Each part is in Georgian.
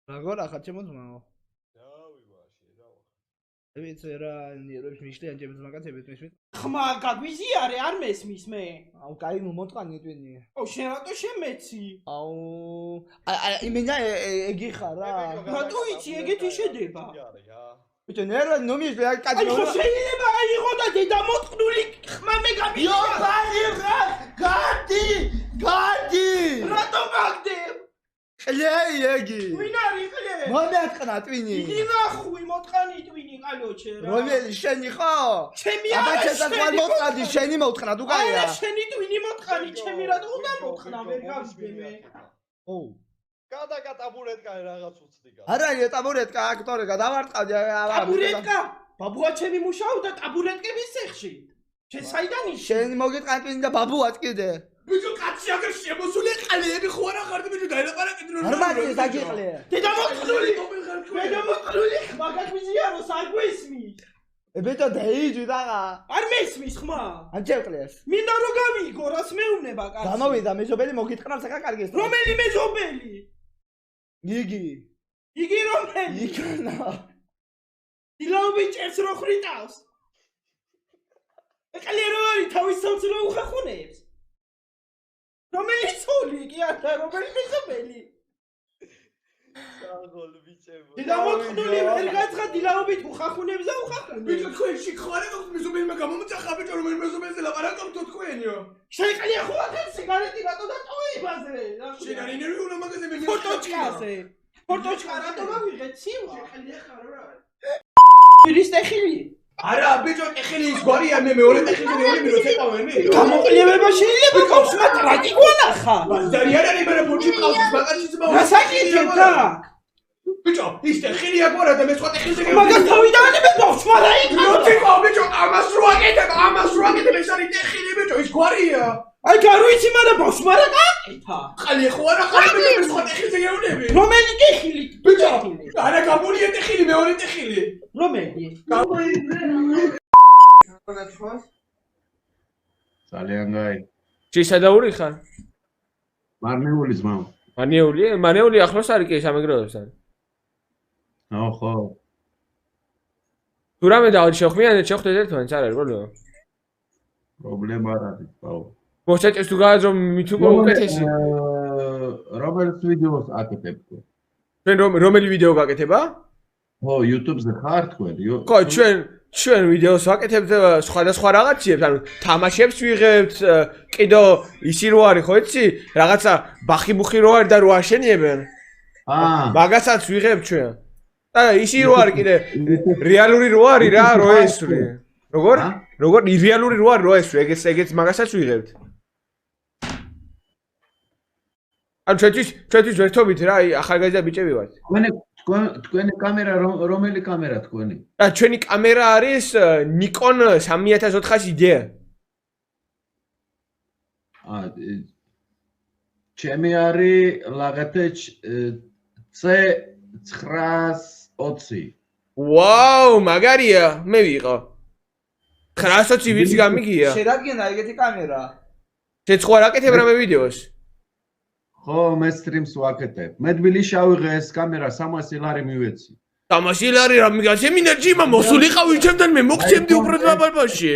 როგორ ახლა ჩემო ძმაო? დავი მაშინ, დავა. ვიცი რა, ნიერებს მიშლიან ჩემს მაგაცებს მისმით. ხმა გაგვიზიარე, არ მესმის მე. აუ, კაი, მომწყანი ტვინი. აუ, შენ რატო შემეცი? აუ, იმენა ეგი ხარ რა. რატო იცი, ეგეთი შედება? ბიჭო, ნერვა ნომიშლი აი კაცი. აი, ხო შეიძლება აიღო და დედა მოტყნული ხმა მე გამიგია. იო, ბარი რა, გადი. რატო გაგდებ? ხლეი ეგი. ვინ არის ხლე? მომეატყნა ტვინი. იგი ნახუი მოტყანი ტვინი კალოჩე რა. რომელი შენი ხო? ჩემი აბა შესაძლოა მოტყადი, შენი მოტყნა თუ კაია? არა, შენი ტვინი მოტყანი, ჩემი რატო უნდა მოტყნა, ვერ გავიგე მე. ო. კატაბურეტკა რაღაც უცდი გა. არა, ტაბურეტკა აქტორე გადავარტყავდი. ტაბურეტკა? ბაბუა ჩემი მუშაობდა ტაბურეტკების ცეხში. შენ საიდან ის? შენ მოგიტყან ტვინი და ბაბუაც კიდე. ბიჭო, კაცი აგერ შემოსული ყალეები ხო არა ხარ ბიჭო, დაელაპარაკეთ რომ. არ მაგის დაგიყლე. დედა მოტყნული. დედა მოტყნული, მაგას ვიზიარო, საგვესმის. ბიჭო, დაიჯი და არ მესმის ხმა? ან შეყლეს. მინდა რომ გავიგო, რას მეუბნება კაცი. გამოვიდა მეზობელი მოგიტყნავს ახლა კარგეს. რომელი მეზობელი? იგი რომელი? იქნა. დილაობი ჭერს რო ხრიტავს. ეხლა რო არის თავის სამწრო უხახუნებს. რომელი ცოლი კი არა, რომელი მეზობელი? საღოლ ბიჭებო. დედა მოტყნული ვერ გაცხა დილაობით უხახუნებს და უხახუნებს. ბიჭო, თქვენ შეხوارე გაქვთ მეზობელმა გამომწახა ბიჭო, რომელი მეზობელზე ლაპარაკობთ თქვენიო. შენ ყალია ხო აქ სიგარეტი რატო დატოვებაზე? შენ არ ინერვიულ ამაგაზე მე ფოტოჩკაზე. ფოტოჩკა რატო გავიღეთ სიმო? ყალია ხარ რა. ის ტეხილი. არა, ბიჭო, ტეხილი ის გვარია მე მეორე ტეხილი მეორე მირო წეყავენ მე. გამოყლიება შეიძლება ყავს მატრაკი გვანახა. ბაზარი არ არის მე ფუჩი ყავს მაგაში ძმაო. გასაკეთებ და. ბიჭო, ის ტეხილია გვარა და მე სხვა ტეხილზე გევი. მაგას თავი დაანებე ბავშვმა და იქ. ნოტიკო ბიჭო, ამას რო აკეთებ, ეს არის ტეხილი ბიჭო, ის გვარია. აი გარუიცი მაგრამ ბავშვმა რა გააკეთა? ყალია ხო არა ხარ მე სხვა ტეხილზე გეუნები. რომელი ტეხილი? ბიჭო, არა გამურია ტეხილი მეორე ტეხილი. რომელი? ძალიან გაი. შესადაური ხარ? მარნეული ძმაო. მარნეული ახლოს არის კი სამეგრელოსთან. აუ ხო. თუ რამე შევხვდეთ ერთმანეთს არ არის პრობლემა. პრობლემა არ არის, ბაო. მოწეჭეს თუ გააც რომ მით უკეთესი. რომელ ვიდეოს აკეთებ თუ? ჩვენ რომელი ვიდეო გაკეთება? ხო, YouTube-ზე ხარ თქვენ? ხო, ჩვენ ვიდეოს ვაკეთებთ სხვადასხვა რაღაცებს, ანუ თამაშებს ვიღებთ, კიდო ისი რო არის, ხო იცი? რაღაცა ბახი-ბუხი რო არის და რო აშენიებენ. მაგასაც ვიღებთ ჩვენ. და ისი რო არის კიდე რეალური რო არის რა, რო ესვრი. როგორ რეალური რო არის, რო ესვრი, ეგეც მაგასაც ვიღებთ. ანუ ჩვენთვის ვერთობით რა, ახალგაზრდა ბიჭები ვართ. თქვენი კამერა რომელი კამერა თქვენი? ჩვენი კამერა არის Nikon 3400 D. ჩემი არის Logitech C920. ვაუ, მაგარია, მე ვიყო. 920 ვიცი გამიგია. შედაგენა ეგეთი კამერა. შეცხვა რაკეთებ რამე ვიდეოს? ხო, მე სტრიმს ვაკეთებ. მე თბილისში ავიღე ეს კამერა 300 ლარი მივეცი. 300 ლარი რა მიგაცემინა ჯიმა მოსულიყავი ჩემთან მე მოგცემდი უფრო დაბალბაში.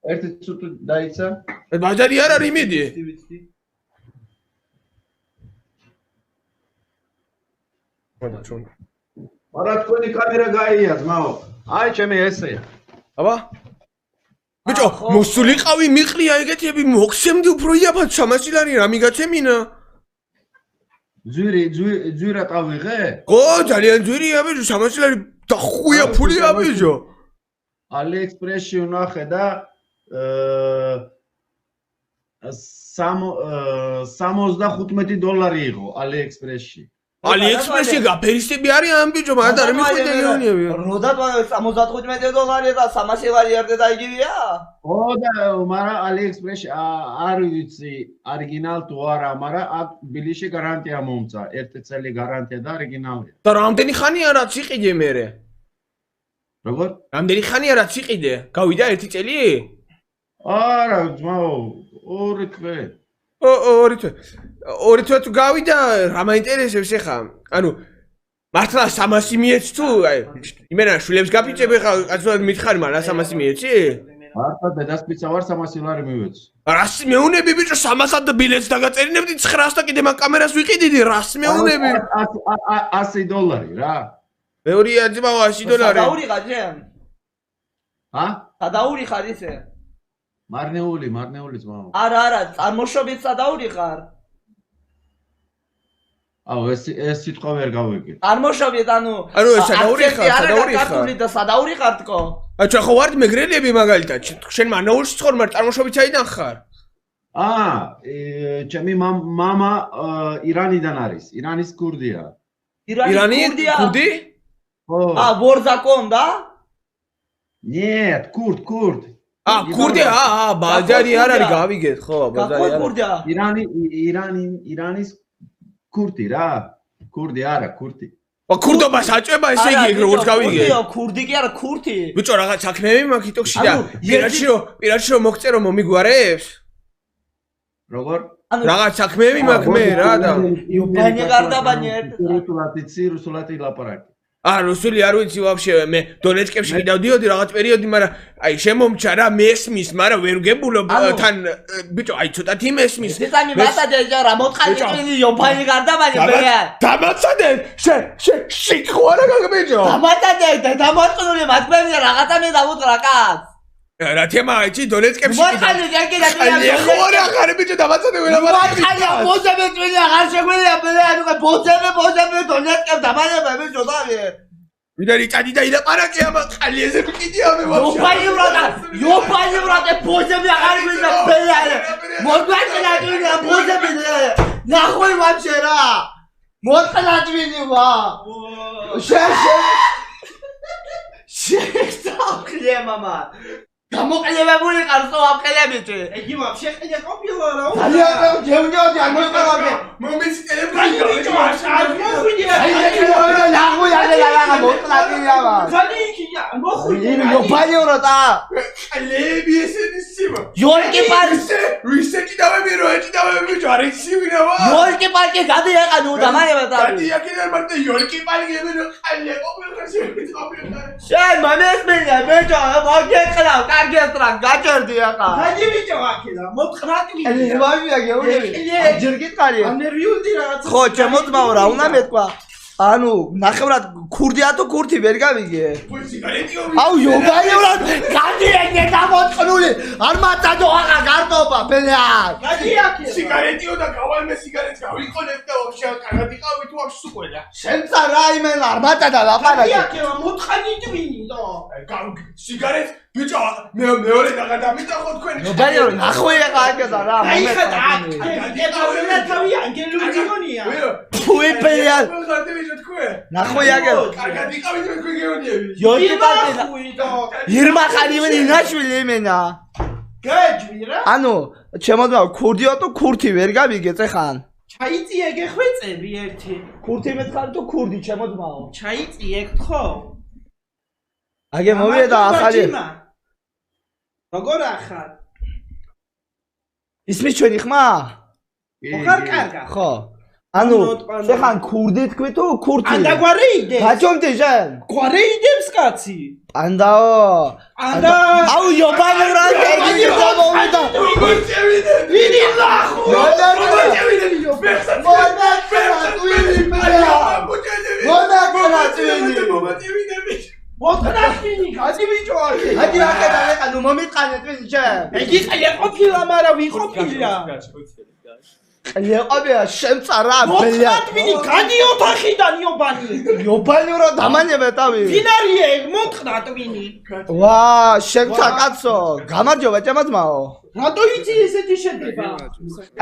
ერთი ცუდ დაიცა? ბაზარი არ არის იმედი. არა თქვენი კამერა გაია ძმაო. აი ჩემი ესეა. აბა? ბიჭო, მოსულიყავი მიყრია ეგეთები მოგცემდი უფრო იაფად 300 ლარი რა მიგაცემინა. ძვირად ავიღე? ხო, ძალიან ძვირია ბიჭო, 300 ლარი დახუია ფულია ბიჭო. AliExpress-ში ვნახე და 75 დოლარი იყო AliExpress-ში. AliExpress-ში გაფერისტები არიან ბიჭო, მაგრამ არ მიხვიდე გეუნიები. როდა 75 დოლარია და 300 ლარი არ და იგივეა? ხო და მაგრამ AliExpress-ში არ ვიცი ორიგინალ თუ არა, მაგრამ აქ ბილისში გარანტია მომცა, 1 წელი გარანტია და ორიგინალია. და რამდენი ხანია რაც იყიდე მერე? როგორ? რამდენი ხანია რაც იყიდე? გავიდა 1 წელი? არა, ძმაო, 2 თვე. ორი თვე თუ გავიდა, რა მაინტერესებს ეხა? ანუ მართლა 300 მიეც თუ იმენა შვილებს გაფიჭები ხა კაცურად მითხარი მაგრამ 300 მიეცი? მართლა დედასპიცა ვარ 300 ლარი მივეცი. რას მეუნები ბიჭო 300-ად ბილეთს დაგაწერილებდი 900 და კიდე მაგ კამერას ვიყიდიდი რას მეუნები? $100 რა. მეორეა ძმაო $100. სადაურიხარ ჯემ? ჰა? სადაურიხარ ისე? მარნეული ძმაო. არა, წარმოშობით სადაურიხარ? აუ ეს სიტყვა ვერ გავიგე. წარმოშობით ანუ სადაურიხარ და სადაურიხარ თქო? აჩა ხო ვარ მეგრელები მაგალითად შენ მანაულში ცხოვრ მაგრამ წარმოშობით საიდან ხარ? ჩემი мама ირანიდან არის. ირანის კურდია. ირანი კურდი? ხო. ვორზაკონ და? Нет, kurd. კურდი ბაზარი არ არის გავიგეთ ხო ბაზარი არა. კურდია? ირანის კურდი რა. კურდი არა, კურდი. კურდობას აჭება ესე იგი როგორც გავიგე. კურდი კი არა, კურთი. ბიჭო რაღაც საქმეები მაქვს იტოქში და პირადში რომ მოგწერო მომიგوارებს? როგორ? რაღაც საქმეები მაქვს მე რა და ბანია გარდაბანი რუსულათი ლაპარაკი. რუსული არ ვიცი ვაფშე მე დონეცკებში კიდავდიოდი რაღაც პერიოდი მაგრამ აი შემომჩა რა მესმის მაგრამ ვერ გებულობ თან ბიჭო აი ცოტათი მესმის ესენი მასადე რა მოთხარი წინი იოფანი გარდაბანი ბერა დამაცადე შიქوارა გაგბიჭო დამატყნული მათბები რაღაცა მე დავუდგა კაც რა თემა იცი დონეცკებში მოთხარი ჯერკიდა ხوارა აღარ ბიჭო დამაცადე ვერ ამარები მოთხარი ბოძები წინი აღარ შეგვიძლია ბერა ანუ ბოძები დონეცკებს დამალება ბიჭო დავე ვიდარი წადი და ილაპარაკე ამ ყალიეზე მკიდია მე ვაფშე იოფანი ბრატე ბოძები აღარ გვინდა ბერა მოგვაჭრა ჯერა ბოძები ნახვი ვაფშე რა მოთხარი ჯვინი ვა შეხტავხლე მამა გამოყენებული ყარსო აფხელებიჭი იგი ვაფშე ყიდე ყოფილა რა არა ჯევნიოდი არ მოიყავე მომის ტელეფონი არ მოხვიდე აი ნახო რა მოწყნატია ვა ხალი იქია მოხვიდე იოფანი როტა ყალები ესენი სიმა იორკი პარკი რისეკი დავები რო ეჭი დავები ბიჭო არ იცივინა ვა იორკი პარკი გადაეყანო და მანევა და გადი აქედან მარტო იორკი პარკი ები რო ყალია ყოფილა შეფიცყოფილა შენ მამეს მენა ბიჭო მოგეყრავ კარგესტრა გაჭერდი ახლა გადი ბიჭო აქედა მოთხრატი ვიდე ვაჟია გეუბნები ჯერგით ყარია ანერვიულდი რაღაცა ხო ჩემოძმაო რა უნდა მეთქვა ანუ ნახევრად ქურდია თუ ქურთი ვერ გავიგე სიგარეტიო აუ იოგაიურად გადი ეგე დამოწყნული არ მაწადო აღა გარტობა ბელა გადი აქე სიგარეტიო და გავალმე სიგარეტს გავიყოლებ და ვაფშე კარგად იყავი თუ ვაფშე სუყველა შენცა რა იმენა არ მაწადა ლაპარაკი გადი აქე მოთხანი ტვინი და სიგარეტ ბიჭო მეორე დაგადამიტა ხო თქვენი იოგაიო ნახვი ახლა აქედა რა აი ხა აკეთებდა თავი ანგელური გონია ფუი ბელა ხარდები თქვენ ნახვი აქედა კარგად იყავი თქვენ გეონიები იორკი პარკი ხუიდო ირმა ხარი იმენი ნაშვილი იმენა გაჯვი რა ანუ ჩემოძმაო ქურდიო თუ ქურთი ვერ გავიგე წეხან ჩაიწიე გეხვეწები ერთი ქურთი მეთქარი თუ ქურდი ჩემოძმაო ჩაიწიე ხო აგე მოვიდა ახალი როგორ ახალ ისმის ჩვენი ხმა ხარ კარგა ხო ანუ შეხან ქურდი თქვი თუ ქურთი ანდა გვარი იდე გაჭომდი შენ გვარი იდებს კაცი პანდაო ანდა აუ იობანი რა ეგეთი მომიდა ვიდი ნახო მოთხნატვინი გადი ბიჭო აქე ადი აქედა ეკანო მომიტყანე twin შენ იგი ყია ყოფილა მაგრამ ვიყოფილა ყიაყაბია შემცა რა ბელა მოთხნატვინი გადი ოთახიდან იობანი იობანი რა დამანებე თავი ვინ არია ეგ მოთხნატვინი ვა შემცა კაცო გამარჯობა ჭამაძმაო რატო იცი ესეთი შედება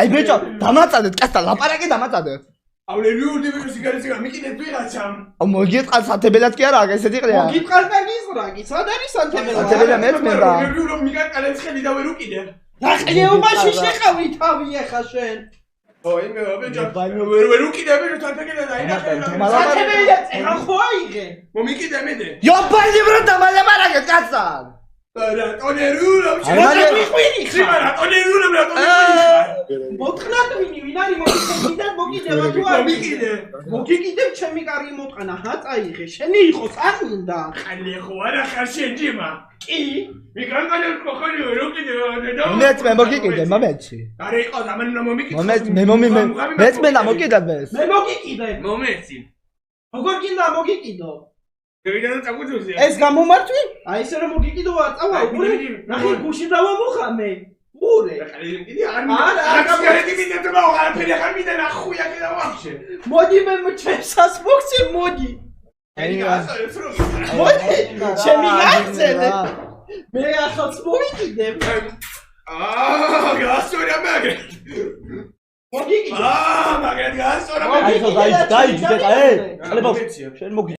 აი ბიჭო დამაწადეთ კაცთან ლაპარაკი დამაწადეთ ავლევიურდი ბიჭო სიგარეტს გამიკიდეთ ვიღაცამ მოგიტყალ სათებელად კი არა ესეთი ყრია მოგიტყალ და გიზრაგი სად არის სანთებელა სათებელა მეწმენდა ავლევიურო მიგაკალეთ ხელი და ვერ უკიდე რა ყიეობაში შეხავი თავი ახლა შენ ო იმე ბიჭო ვერ უკიდე ბიჭო თანთაგელა დაინახე სათებელა წერა ხო აიღე მომიკიდე მიდე იობანი რა დამალაპარაკეთ კაცთან რატონერულობ მიხვირი ხარ რატონერულობ მოთხრა twini ვინ არის მოგიკიდე მოგიდევა თუ არ მოგიკიდე ჩემი კარი მოტყნა ჰაწაიღე შენი იყოს არ უნდა ხალე ხო არა ხარ შეჯიმა კი მიგანგანე ხოხალი როკიდე მეც მე მოგიკიდე მომენტში არა იყო ამან მომიკიდე მეც მე მოგიკიდე მე მოგიკიდე მომეცი როგორ გინდა მოგიკიდო ვიდეო წაგუძუზია ეს გამომართვი აი ესე რომ მოგიკიდო აწავა ურე ნახე გუში დავამოხამე ურე კიდე არ გაგარეთი მინდა აღარაფერი ახარ მინდა ნახუია კიდე ვაფშე მოდი მე ჩემსას მოგცე მოდი მოდი ჩემი გახცენე მე ახალს მოვიკიდებ გასწორია მაგე მოგიკიდე მაგე გასწორა აი ხო დაიჯდა ე ყლებო შენ მოგი